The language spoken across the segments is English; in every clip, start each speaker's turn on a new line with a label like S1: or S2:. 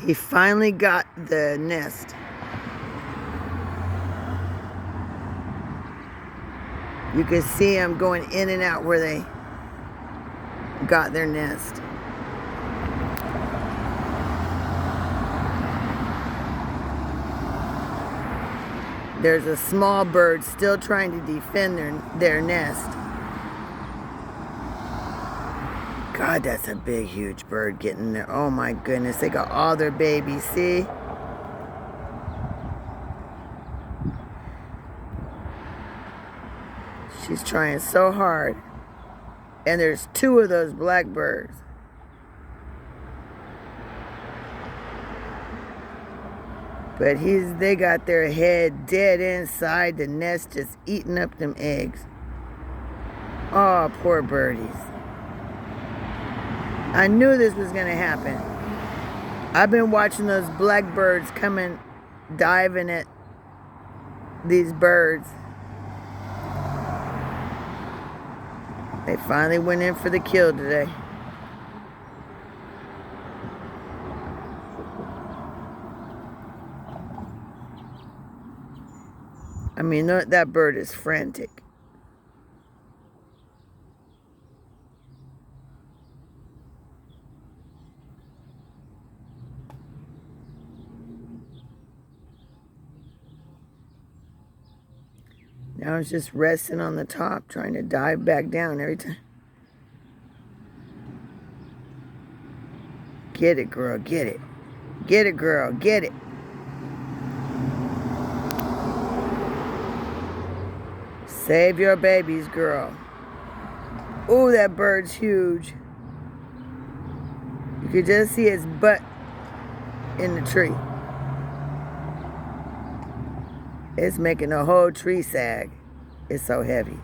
S1: He finally got the nest. You can see him going in and out where they got their nest. There's a small bird still trying to defend their nest. God, that's a big, huge bird getting there. Oh my goodness, they got all their babies, see? She's trying so hard. And there's 2 of those blackbirds. But they got their head dead inside the nest, just eating up them eggs. Oh, poor birdies. I knew this was gonna happen. I've been watching those blackbirds coming, diving at these birds. They finally went in for the kill today. I mean, that bird is frantic. Now it's just resting on the top, trying to dive back down every time. Get it, girl, get it. Get it, girl, get it. Save your babies, girl. Ooh, that bird's huge. You could just see its butt in the tree. It's making the whole tree sag. It's so heavy.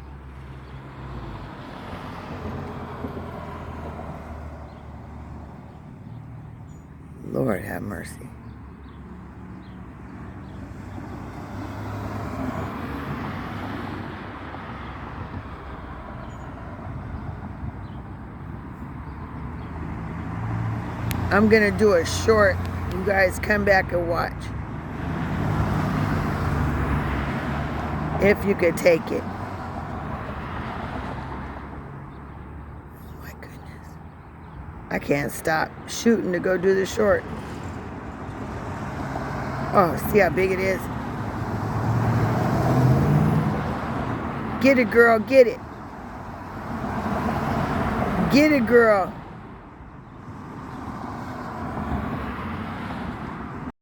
S1: Lord have mercy. I'm gonna do a short. You guys come back and watch. If you could take it. Oh my goodness. I can't stop shooting to go do the short. Oh, see how big it is? Get it, girl, get it. Get it, girl.